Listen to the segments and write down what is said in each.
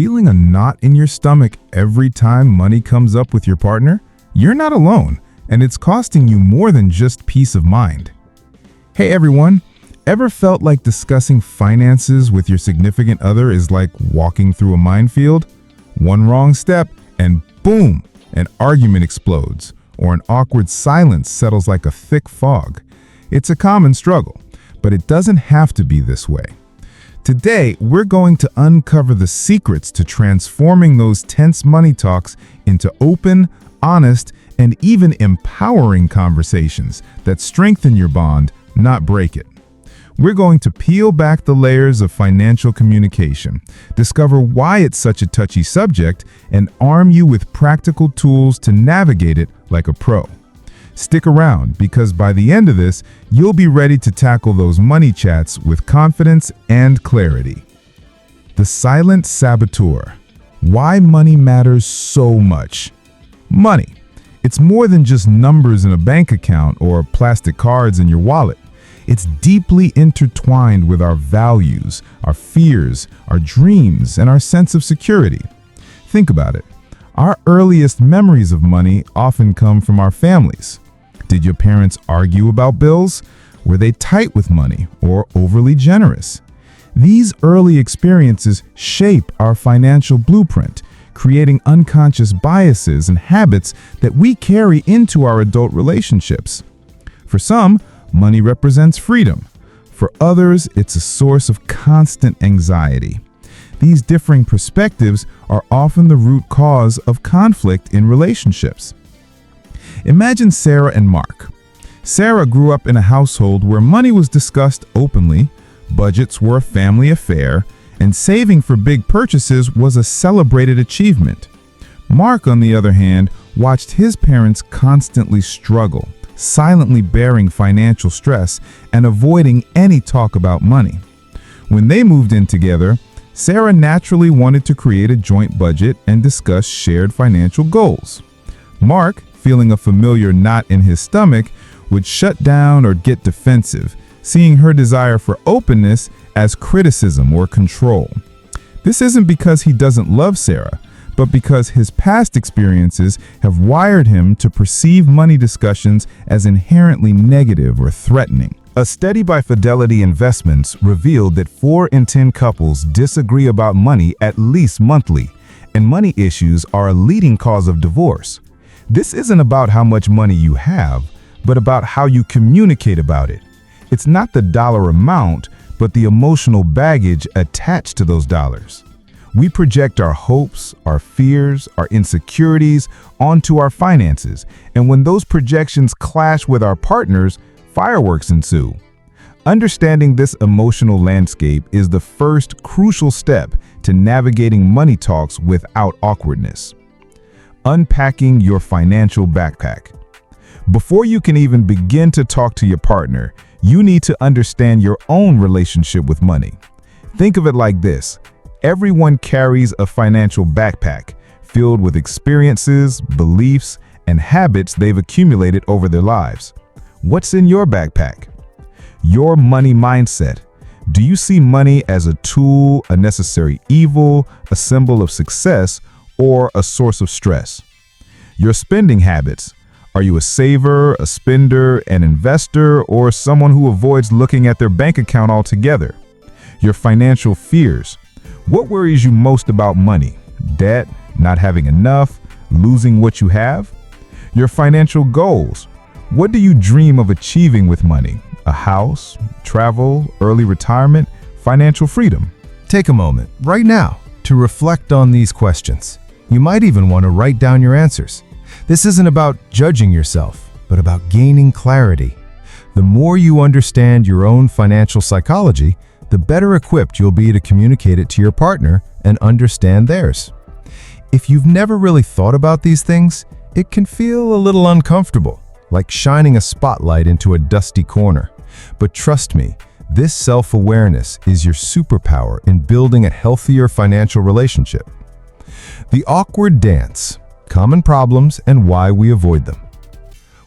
Feeling a knot in your stomach every time money comes up with your partner? You're not alone, and it's costing you more than just peace of mind. Hey everyone, ever felt like discussing finances with your significant other is like walking through a minefield? One wrong step and boom, an argument explodes, or an awkward silence settles like a thick fog. It's a common struggle, but it doesn't have to be this way. Today, we're going to uncover the secrets to transforming those tense money talks into open, honest, and even empowering conversations that strengthen your bond, not break it. We're going to peel back the layers of financial communication, discover why it's such a touchy subject, and arm you with practical tools to navigate it like a pro. Stick around, because by the end of this, you'll be ready to tackle those money chats with confidence and clarity. The silent saboteur. Why money matters so much. Money. It's more than just numbers in a bank account or plastic cards in your wallet. It's deeply intertwined with our values, our fears, our dreams, and our sense of security. Think about it. Our earliest memories of money often come from our families. Did your parents argue about bills? Were they tight with money or overly generous? These early experiences shape our financial blueprint, creating unconscious biases and habits that we carry into our adult relationships. For some, money represents freedom. For others, it's a source of constant anxiety. These differing perspectives are often the root cause of conflict in relationships. Imagine Sarah and Mark. Sarah grew up in a household where money was discussed openly, budgets were a family affair, and saving for big purchases was a celebrated achievement. Mark, on the other hand, watched his parents constantly struggle, silently bearing financial stress and avoiding any talk about money. When they moved in together, Sarah naturally wanted to create a joint budget and discuss shared financial goals. Mark, feeling a familiar knot in his stomach, would shut down or get defensive, seeing her desire for openness as criticism or control. This isn't because he doesn't love Sarah, but because his past experiences have wired him to perceive money discussions as inherently negative or threatening. A study by Fidelity Investments revealed that 4 in 10 couples disagree about money at least monthly, and money issues are a leading cause of divorce. This isn't about how much money you have, but about how you communicate about it. It's not the dollar amount, but the emotional baggage attached to those dollars. We project our hopes, our fears, our insecurities onto our finances, and when those projections clash with our partners, fireworks ensue. Understanding this emotional landscape is the first crucial step to navigating money talks without awkwardness. Unpacking your financial backpack. Before you can even begin to talk to your partner, you need to understand your own relationship with money. Think of it like this. Everyone carries a financial backpack filled with experiences, beliefs, and habits they've accumulated over their lives. What's in your backpack? Your money mindset. Do you see money as a tool, a necessary evil, a symbol of success, or a source of stress? Your spending habits. Are you a saver, a spender, an investor, or someone who avoids looking at their bank account altogether? Your financial fears. What worries you most about money? Debt, not having enough, losing what you have? Your financial goals. What do you dream of achieving with money? A house, travel, early retirement, financial freedom? Take a moment right now to reflect on these questions. You might even want to write down your answers. This isn't about judging yourself, but about gaining clarity. The more you understand your own financial psychology, the better equipped you'll be to communicate it to your partner and understand theirs. If you've never really thought about these things, it can feel a little uncomfortable, like shining a spotlight into a dusty corner. But trust me, this self-awareness is your superpower in building a healthier financial relationship. The awkward dance, common problems, and why we avoid them.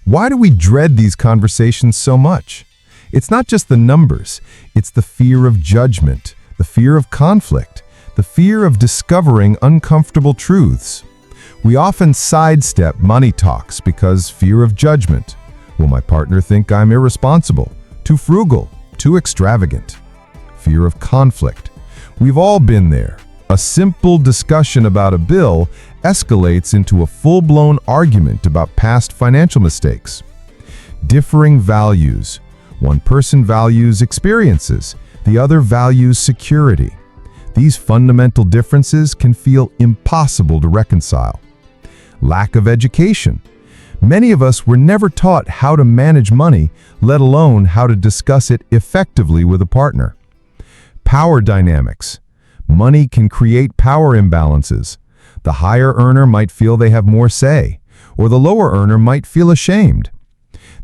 Why do we dread these conversations so much? It's not just the numbers, it's the fear of judgment, the fear of conflict, the fear of discovering uncomfortable truths. We often sidestep money talks because fear of judgment. Will my partner think I'm irresponsible, too frugal, too extravagant? Fear of conflict. We've all been there. A simple discussion about a bill escalates into a full-blown argument about past financial mistakes. Differing values. One person values experiences, the other values security. These fundamental differences can feel impossible to reconcile. Lack of education. Many of us were never taught how to manage money, let alone how to discuss it effectively with a partner. Power dynamics. Money can create power imbalances. The higher earner might feel they have more say, or the lower earner might feel ashamed.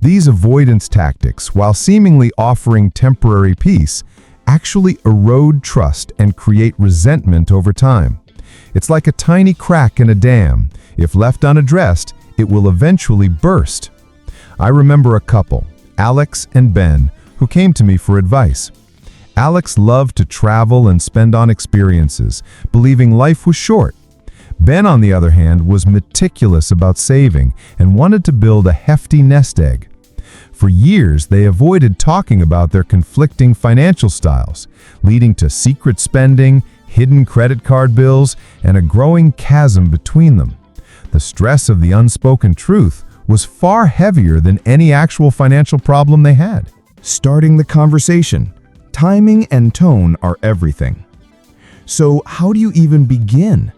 These avoidance tactics, while seemingly offering temporary peace, actually erode trust and create resentment over time. It's like a tiny crack in a dam. If left unaddressed, it will eventually burst. I remember a couple, Alex and Ben, who came to me for advice. Alex loved to travel and spend on experiences, believing life was short. Ben, on the other hand, was meticulous about saving and wanted to build a hefty nest egg. For years, they avoided talking about their conflicting financial styles, leading to secret spending, hidden credit card bills, and a growing chasm between them. The stress of the unspoken truth was far heavier than any actual financial problem they had. Starting the conversation. Timing and tone are everything. So how do you even begin?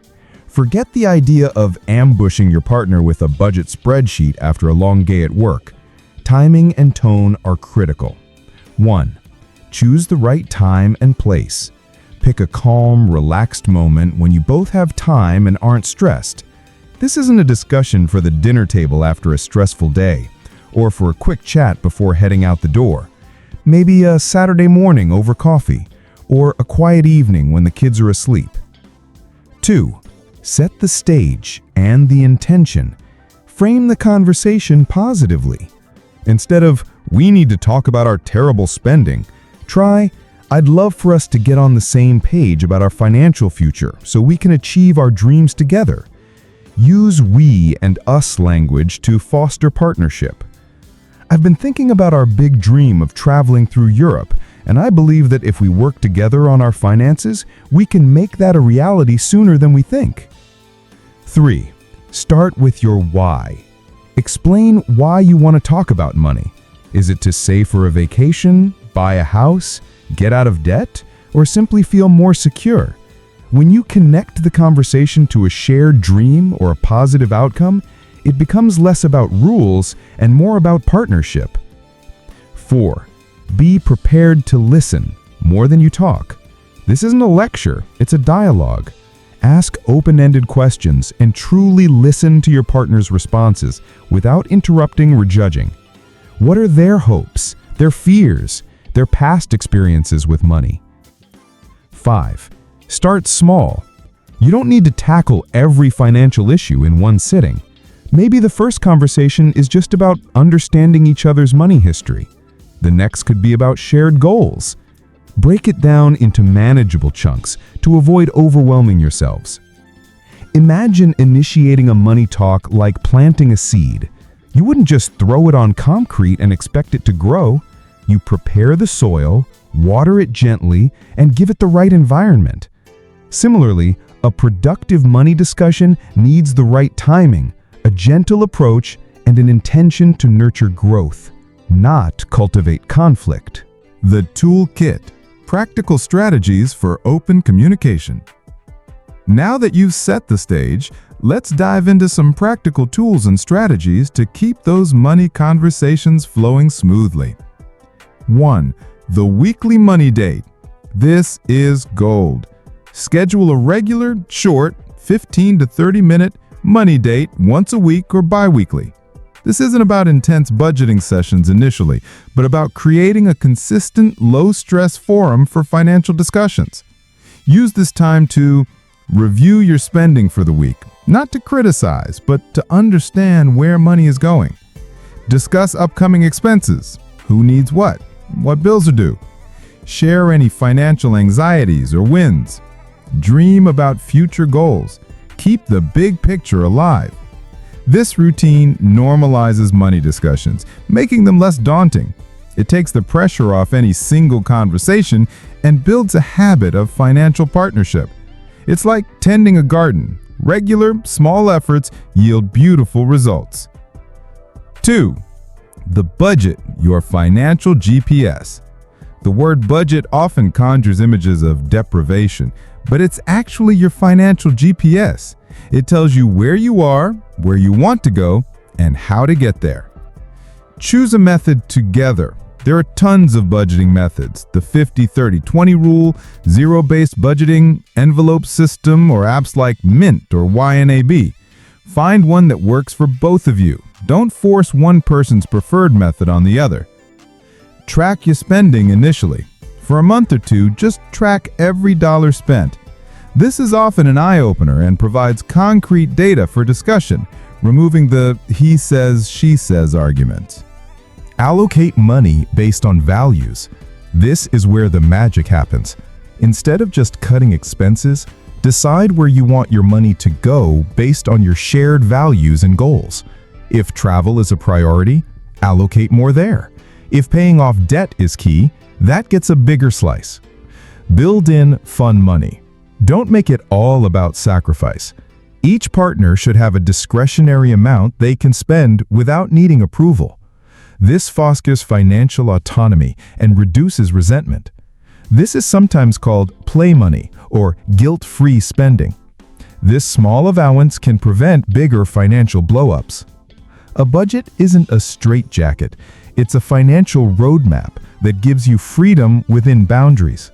Forget the idea of ambushing your partner with a budget spreadsheet after a long day at work. Timing and tone are critical. 1. Choose the right time and place. Pick a calm, relaxed moment when you both have time and aren't stressed. This isn't a discussion for the dinner table after a stressful day, or for a quick chat before heading out the door. Maybe a Saturday morning over coffee, or a quiet evening when the kids are asleep. 2. Set the stage and the intention. Frame the conversation positively. Instead of, "We need to talk about our terrible spending," try, "I'd love for us to get on the same page about our financial future so we can achieve our dreams together." Use "we" and "us" language to foster partnership. I've been thinking about our big dream of traveling through Europe, and I believe that if we work together on our finances, we can make that a reality sooner than we think. 3. Start with your why. Explain why you want to talk about money. Is it to save for a vacation, buy a house, get out of debt, or simply feel more secure? When you connect the conversation to a shared dream or a positive outcome, it becomes less about rules and more about partnership. 4. Be prepared to listen more than you talk. This isn't a lecture, it's a dialogue. Ask open-ended questions and truly listen to your partner's responses without interrupting or judging. What are their hopes, their fears, their past experiences with money? 5. Start small. You don't need to tackle every financial issue in one sitting. Maybe the first conversation is just about understanding each other's money history. The next could be about shared goals. Break it down into manageable chunks to avoid overwhelming yourselves. Imagine initiating a money talk like planting a seed. You wouldn't just throw it on concrete and expect it to grow. You prepare the soil, water it gently, and give it the right environment. Similarly, a productive money discussion needs the right timing, a gentle approach, and an intention to nurture growth, not cultivate conflict. The Toolkit. Practical strategies for open communication. Now that you've set the stage, let's dive into some practical tools and strategies to keep those money conversations flowing smoothly. 1. The weekly money date. This is gold. Schedule a regular, short, 15 to 30-minute money date once a week or bi-weekly. This isn't about intense budgeting sessions initially, but about creating a consistent, low-stress forum for financial discussions. Use this time to review your spending for the week, not to criticize, but to understand where money is going. Discuss upcoming expenses, who needs what bills are due. Share any financial anxieties or wins. Dream about future goals. Keep the big picture alive. This routine normalizes money discussions, making them less daunting. It takes the pressure off any single conversation and builds a habit of financial partnership. It's like tending a garden. Regular, small efforts yield beautiful results. 2. The budget, your financial GPS. The word budget often conjures images of deprivation, but it's actually your financial GPS. It tells you where you are, where you want to go, and how to get there. Choose a method together. There are tons of budgeting methods: the 50-30-20 rule, zero-based budgeting, envelope system, or apps like Mint or YNAB. Find one that works for both of you. Don't force one person's preferred method on the other. Track your spending initially. For a month or two, just track every dollar spent. This is often an eye-opener and provides concrete data for discussion, removing the he says, she says argument. Allocate money based on values. This is where the magic happens. Instead of just cutting expenses, decide where you want your money to go based on your shared values and goals. If travel is a priority, allocate more there. If paying off debt is key, that gets a bigger slice. Build in fun money. Don't make it all about sacrifice. Each partner should have a discretionary amount they can spend without needing approval. This fosters financial autonomy and reduces resentment. This is sometimes called play money or guilt-free spending. This small allowance can prevent bigger financial blow-ups. A budget isn't a straitjacket. It's a financial roadmap that gives you freedom within boundaries.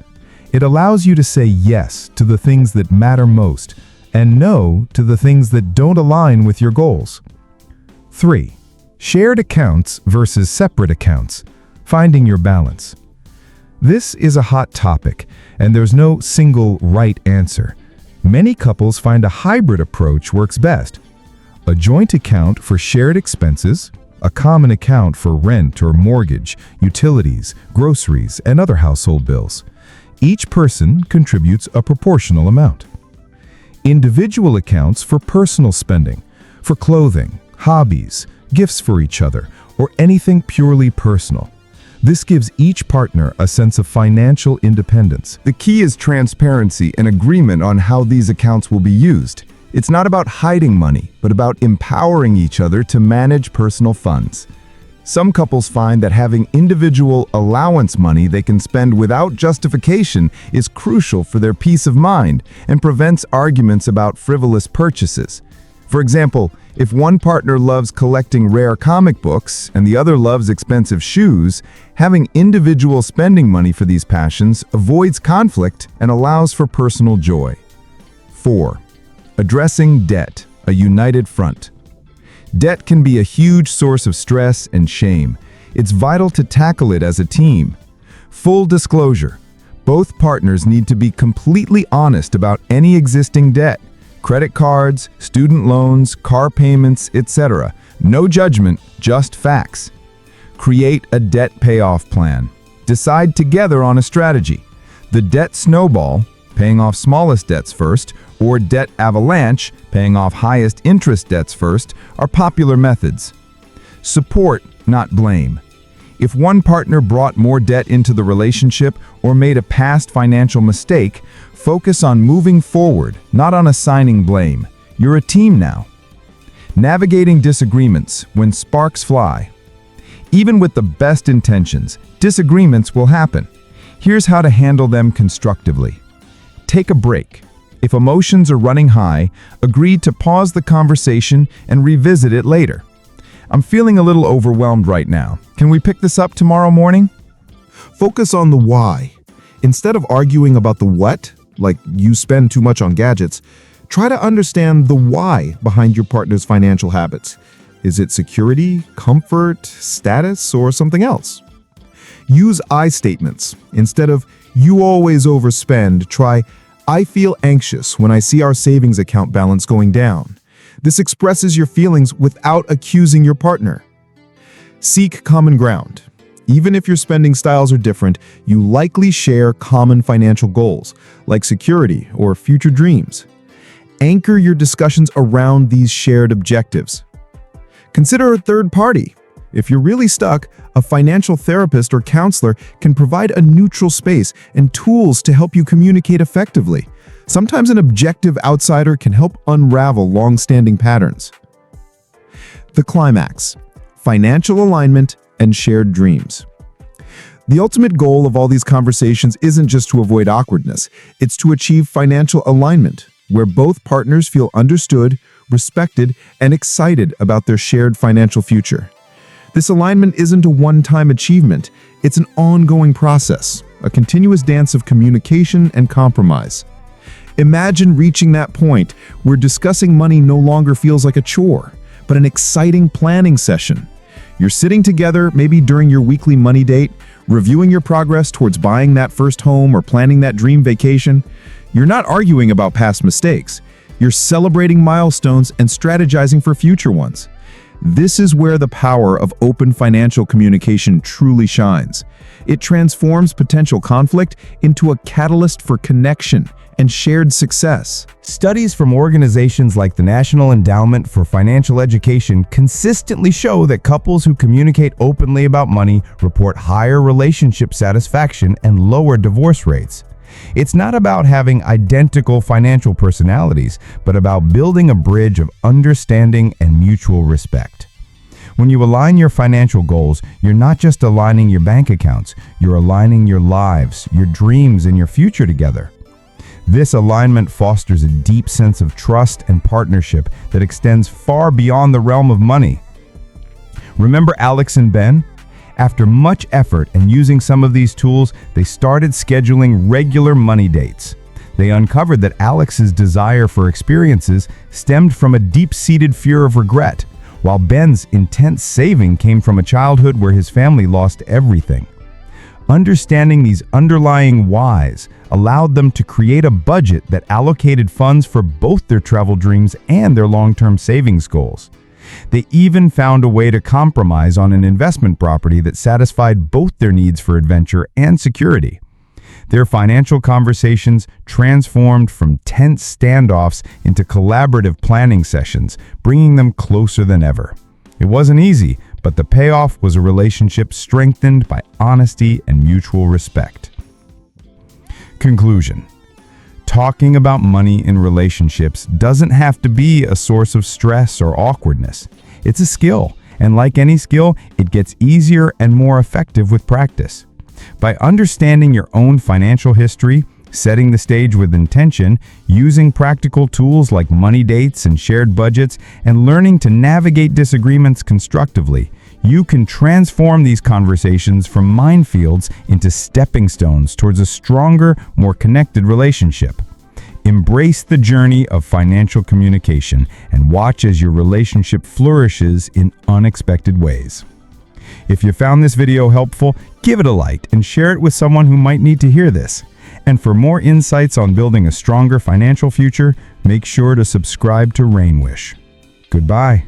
It allows you to say yes to the things that matter most and no to the things that don't align with your goals. 3. Shared accounts versus separate accounts. Finding your balance. This is a hot topic, and there's no single right answer. Many couples find a hybrid approach works best. A joint account for shared expenses, a common account for rent or mortgage, utilities, groceries, and other household bills. Each person contributes a proportional amount. Individual accounts for personal spending, for clothing, hobbies, gifts for each other, or anything purely personal. This gives each partner a sense of financial independence. The key is transparency and agreement on how these accounts will be used. It's not about hiding money, but about empowering each other to manage personal funds. Some couples find that having individual allowance money they can spend without justification is crucial for their peace of mind and prevents arguments about frivolous purchases. For example, if one partner loves collecting rare comic books and the other loves expensive shoes, having individual spending money for these passions avoids conflict and allows for personal joy. 4. Addressing debt, a united front. Debt can be a huge source of stress and shame. It's vital to tackle it as a team. Full disclosure: both partners need to be completely honest about any existing debt. Credit cards, student loans, car payments, etc. No judgment, just facts. Create a debt payoff plan. Decide together on a strategy. The debt snowball, paying off smallest debts first, or debt avalanche, paying off highest interest debts first, are popular methods. Support, not blame. If one partner brought more debt into the relationship or made a past financial mistake, focus on moving forward, not on assigning blame. You're a team now. Navigating disagreements when sparks fly. Even with the best intentions, disagreements will happen. Here's how to handle them constructively. Take a break. If emotions are running high, agree to pause the conversation and revisit it later. I'm feeling a little overwhelmed right now. Can we pick this up tomorrow morning? Focus on the why. Instead of arguing about the what, like you spend too much on gadgets, try to understand the why behind your partner's financial habits. Is it security, comfort, status, or something else? Use I statements. Instead of "you always overspend," try "I feel anxious when I see our savings account balance going down." This expresses your feelings without accusing your partner. Seek common ground. Even if your spending styles are different, you likely share common financial goals, like security or future dreams. Anchor your discussions around these shared objectives. Consider a third party. If you're really stuck, a financial therapist or counselor can provide a neutral space and tools to help you communicate effectively. Sometimes an objective outsider can help unravel long-standing patterns. The climax: financial alignment and shared dreams. The ultimate goal of all these conversations isn't just to avoid awkwardness, it's to achieve financial alignment, where both partners feel understood, respected, and excited about their shared financial future. This alignment isn't a one-time achievement, it's an ongoing process, a continuous dance of communication and compromise. Imagine reaching that point where discussing money no longer feels like a chore, but an exciting planning session. You're sitting together, maybe during your weekly money date, reviewing your progress towards buying that first home or planning that dream vacation. You're not arguing about past mistakes. You're celebrating milestones and strategizing for future ones. This is where the power of open financial communication truly shines. It transforms potential conflict into a catalyst for connection and shared success. Studies from organizations like the National Endowment for Financial Education consistently show that couples who communicate openly about money report higher relationship satisfaction and lower divorce rates. It's not about having identical financial personalities, but about building a bridge of understanding and mutual respect. When you align your financial goals, you're not just aligning your bank accounts, you're aligning your lives, your dreams, and your future together. This alignment fosters a deep sense of trust and partnership that extends far beyond the realm of money. Remember Alex and Ben? After much effort and using some of these tools, they started scheduling regular money dates. They uncovered that Alex's desire for experiences stemmed from a deep-seated fear of regret, while Ben's intense saving came from a childhood where his family lost everything. Understanding these underlying whys allowed them to create a budget that allocated funds for both their travel dreams and their long-term savings goals. They even found a way to compromise on an investment property that satisfied both their needs for adventure and security. Their financial conversations transformed from tense standoffs into collaborative planning sessions, bringing them closer than ever. It wasn't easy, but the payoff was a relationship strengthened by honesty and mutual respect. Conclusion: talking about money in relationships doesn't have to be a source of stress or awkwardness. It's a skill, and like any skill, it gets easier and more effective with practice. By understanding your own financial history, setting the stage with intention, using practical tools like money dates and shared budgets, and learning to navigate disagreements constructively, you can transform these conversations from minefields into stepping stones towards a stronger, more connected relationship. Embrace the journey of financial communication and watch as your relationship flourishes in unexpected ways. If you found this video helpful, give it a like and share it with someone who might need to hear this. And for more insights on building a stronger financial future, make sure to subscribe to RainWish. Goodbye.